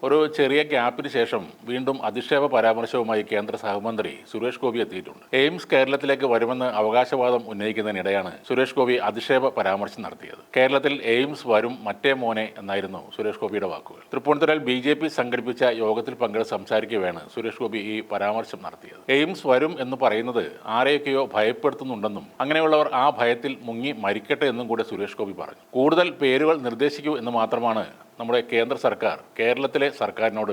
ഒരു ചെറിയ ഗ്യാപ്പിന് ശേഷം വീണ്ടും അധിക്ഷേപ പരാമർശവുമായി കേന്ദ്ര സഹമന്ത്രി സുരേഷ് ഗോപി എത്തിയിട്ടുണ്ട്. എയിംസ് കേരളത്തിലേക്ക് വരുമെന്ന് അവകാശവാദം ഉന്നയിക്കുന്നതിനിടെയാണ് സുരേഷ് ഗോപി അധിക്ഷേപ പരാമർശം നടത്തിയത്. കേരളത്തിൽ എയിംസ് വരും മറ്റേ മോനെ എന്നായിരുന്നു സുരേഷ് ഗോപിയുടെ വാക്കുകൾ. തൃപ്പൂണിത്തുറയിൽ BJP സംഘടിപ്പിച്ച യോഗത്തിൽ പങ്കെടുത്ത് സംസാരിക്കവെയാണ് സുരേഷ് ഗോപി ഈ പരാമർശം നടത്തിയത്. എയിംസ് വരും എന്ന് പറയുന്നത് ആരെയൊക്കെയോ ഭയപ്പെടുത്തുന്നുണ്ടെന്നും അങ്ങനെയുള്ളവർ ആ ഭയത്തിൽ മുങ്ങി മരിക്കട്ടെ എന്നും കൂടെ സുരേഷ് ഗോപി പറഞ്ഞു. കൂടുതൽ പേരുകൾ നിർദ്ദേശിക്കൂ എന്ന് മാത്രമാണ് നമ്മുടെ കേന്ദ്ര സർക്കാർ കേരളത്തിലെ സർക്കാരിനോട്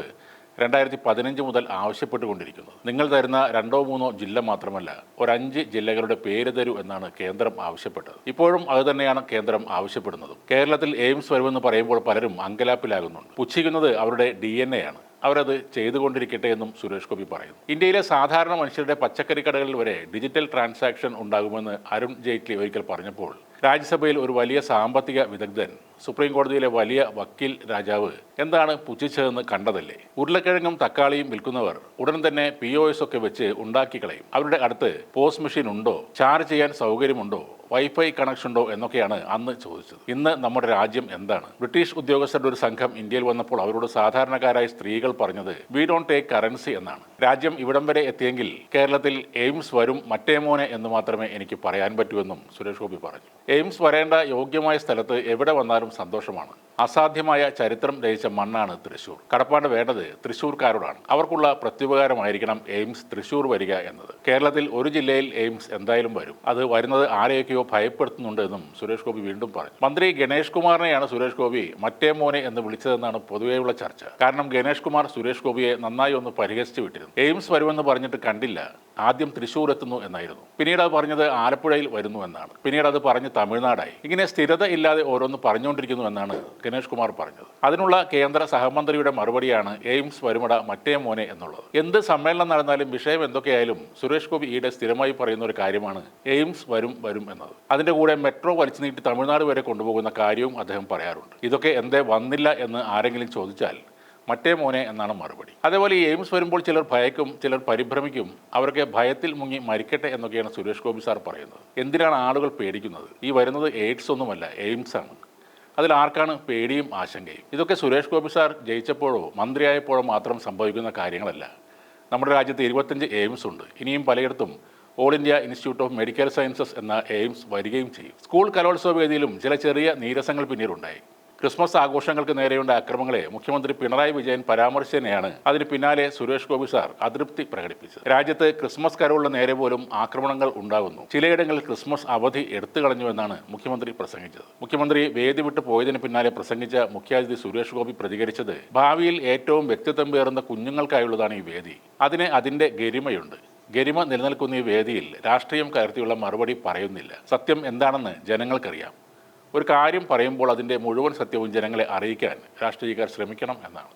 2015 മുതൽ ആവശ്യപ്പെട്ടുകൊണ്ടിരിക്കുന്നത്. നിങ്ങൾ തരുന്ന 2-3 ജില്ല മാത്രമല്ല, ഒരു 5 ജില്ലകളുടെ പേര് തരൂ എന്നാണ് കേന്ദ്രം ആവശ്യപ്പെട്ടത്. ഇപ്പോഴും അതുതന്നെയാണ് കേന്ദ്രം ആവശ്യപ്പെടുന്നതും. കേരളത്തിൽ എയിംസ് വരുമെന്ന് പറയുമ്പോൾ പലരും അങ്കലാപ്പിലാകുന്നുണ്ട്. പുച്ഛിക്കുന്നത് അവരുടെ DNA ആണ്. അവരത് ചെയ്തുകൊണ്ടിരിക്കട്ടെ എന്നും സുരേഷ് ഗോപി പറയുന്നു. ഇന്ത്യയിലെ സാധാരണ മനുഷ്യരുടെ പച്ചക്കറി കടകളിൽ വരെ ഡിജിറ്റൽ ട്രാൻസാക്ഷൻ ഉണ്ടാകുമെന്ന് അരുൺ ജെയ്റ്റ്ലി ഒരിക്കൽ പറഞ്ഞപ്പോൾ രാജ്യസഭയിൽ ഒരു വലിയ സാമ്പത്തിക വിദഗ്ധൻ, സുപ്രീം കോടതിയിലെ വലിയ വക്കീൽ രാജാവ് എന്താണ് പുച്ഛിച്ചതെന്ന് കണ്ടതല്ലേ? ഉരുളക്കിഴങ്ങും തക്കാളിയും വിൽക്കുന്നവർ ഉടൻ തന്നെ POS ഒക്കെ വെച്ച് ഉണ്ടാക്കി കളയും. അവരുടെ അടുത്ത് പോസ്റ്റ് മെഷീൻ ഉണ്ടോ, ചാർജ് ചെയ്യാൻ സൗകര്യമുണ്ടോ, വൈഫൈ കണക്ഷൻ ഉണ്ടോ എന്നൊക്കെയാണ് അന്ന് ചോദിച്ചത്. ഇന്ന് നമ്മുടെ രാജ്യം എന്താണ്? ബ്രിട്ടീഷ് ഉദ്യോഗസ്ഥരുടെ ഒരു സംഘം ഇന്ത്യയിൽ വന്നപ്പോൾ അവരോട് സാധാരണക്കാരായ സ്ത്രീകൾ പറഞ്ഞത് വി ഡോണ്ട് ടേക്ക് കറൻസി എന്നാണ്. രാജ്യം ഇവിടം വരെ എത്തിയെങ്കിൽ കേരളത്തിൽ എയിംസ് വരും മറ്റേ മോനെ എന്ന് മാത്രമേ എനിക്ക് പറയാൻ പറ്റൂവെന്നും സുരേഷ് ഗോപി പറഞ്ഞു. എയിംസ് വരേണ്ട യോഗ്യമായ സ്ഥലത്ത് എവിടെ വന്നാലും സന്തോഷമാണ്. അസാധ്യമായ ചരിത്രം രചിച്ച മണ്ണാണ് തൃശ്ശൂർ. കടപ്പാട് വേണ്ടത് തൃശ്ശൂർക്കാരോടാണ്. അവർക്കുള്ള പ്രത്യുപകാരമായിരിക്കണം എയിംസ് തൃശ്ശൂർ വരിക എന്നത്. കേരളത്തിൽ ഒരു ജില്ലയിൽ എയിംസ് എന്തായാലും വരും. അത് വരുന്നത് ആരെയൊക്കെയോ ഭയപ്പെടുത്തുന്നുണ്ട് എന്നും സുരേഷ് ഗോപി വീണ്ടും പറഞ്ഞു. മന്ത്രി ഗണേഷ് കുമാറിനെയാണ് സുരേഷ് ഗോപി മറ്റേ മോനെ എന്ന് വിളിച്ചതെന്നാണ് പൊതുവെയുള്ള ചർച്ച. കാരണം ഗണേഷ് കുമാർ സുരേഷ് ഗോപിയെ നന്നായി ഒന്ന് പരിഹസിച്ചു വിട്ടിരുന്നു. എയിംസ് വരുമെന്ന് പറഞ്ഞിട്ട് കണ്ടില്ല, ആദ്യം തൃശ്ശൂർ എത്തുന്നു എന്നായിരുന്നു. പിന്നീട് അത് പറഞ്ഞത് ആലപ്പുഴയിൽ വരുന്നു എന്നാണ്. പിന്നീട് അത് പറഞ്ഞ് തമിഴ്നാടായി. ഇങ്ങനെ സ്ഥിരത ഇല്ലാതെ ഓരോന്ന് പറഞ്ഞുകൊണ്ടിരിക്കുന്നു എന്നാണ് ഗണേഷ് കുമാർ പറഞ്ഞത്. അതിനുള്ള കേന്ദ്ര സഹമന്ത്രിയുടെ മറുപടിയാണ് എയിംസ് വരുമട മറ്റേ മോനെ എന്നുള്ളത്. എന്ത് സമ്മേളനം നടന്നാലും വിഷയം എന്തൊക്കെയായാലും സുരേഷ് ഗോപി ഈയിടെ സ്ഥിരമായി പറയുന്ന ഒരു കാര്യമാണ് എയിംസ് വരും എന്നത്. അതിന്റെ കൂടെ മെട്രോ വലിച്ചു നീട്ടി തമിഴ്നാട് വരെ കൊണ്ടുപോകുന്ന കാര്യവും അദ്ദേഹം പറയാറുണ്ട്. ഇതൊക്കെ എന്തേ വന്നില്ല എന്ന് ആരെങ്കിലും ചോദിച്ചാൽ മറ്റേ മോനെ എന്നാണ് മറുപടി. അതേപോലെ ഈ എയിംസ് വരുമ്പോൾ ചിലർ ഭയക്കും, ചിലർ പരിഭ്രമിക്കും. അവരൊക്കെ ഭയത്തിൽ മുങ്ങി മരിക്കട്ടെ എന്നൊക്കെയാണ് സുരേഷ് ഗോപി സാർ പറയുന്നത്. എന്തിനാണ് ആളുകൾ പേടിക്കുന്നത്? ഈ വരുന്നത് എയ്ഡ്സ് ഒന്നുമല്ല, എയിംസ് ആണ്. അതിൽ ആർക്കാണ് പേടിയും ആശങ്കയും? ഇതൊക്കെ സുരേഷ് ഗോപി സാർ ജയിച്ചപ്പോഴോ മന്ത്രിയായപ്പോഴോ മാത്രം സംഭവിക്കുന്ന കാര്യങ്ങളല്ല. നമ്മുടെ രാജ്യത്ത് 25 എയിംസ് ഉണ്ട്. ഇനിയും പലയിടത്തും all India institute of medical sciences എന്ന എയിംസ് വരികയും ചെയ്യും. സ്കൂൾ കലോത്സവ വേദിയിലും ചില ചെറിയ നീരസങ്ങൾ പിന്നീടുണ്ടായി. ക്രിസ്മസ് ആഘോഷങ്ങൾക്ക് നേരെയുള്ള അക്രമങ്ങളെ മുഖ്യമന്ത്രി പിണറായി വിജയൻ പരാമർശിച്ചതിനെയാണ് അതിന് പിന്നാലെ സുരേഷ് ഗോപി സാർ അതൃപ്തി പ്രകടിപ്പിച്ചത്. രാജ്യത്ത് ക്രിസ്മസ് കരോളിന് നേരെ പോലും ആക്രമണങ്ങൾ ഉണ്ടാകുന്നു. ചിലയിടങ്ങളിൽ ക്രിസ്മസ് അവധി എടുത്തു കളഞ്ഞുവെന്നാണ് മുഖ്യമന്ത്രി പ്രസംഗിച്ചത്. മുഖ്യമന്ത്രി വേദി വിട്ടു പോയതിന് പിന്നാലെ പ്രസംഗിച്ച മുഖ്യാതിഥി സുരേഷ് ഗോപി പ്രതികരിച്ചത് ഭാവിയിൽ ഏറ്റവും വ്യക്തിത്വം പേറുന്ന കുഞ്ഞുങ്ങൾക്കായുള്ളതാണ് ഈ വേദി. അതിന് അതിൻ്റെ ഗരിമയുണ്ട്. ഗരിമ നിലനിൽക്കുന്ന ഈ വേദിയിൽ രാഷ്ട്രീയം കയർത്തിയുള്ള മറുപടി പറയുന്നില്ല. സത്യം എന്താണെന്ന് ജനങ്ങൾക്കറിയാം. ഒരു കാര്യം പറയുമ്പോൾ അതിൻ്റെ മുഴുവൻ സത്യവും ജനങ്ങളെ അറിയിക്കാൻ രാഷ്ട്രീയക്കാർ ശ്രമിക്കണം എന്നാണ്.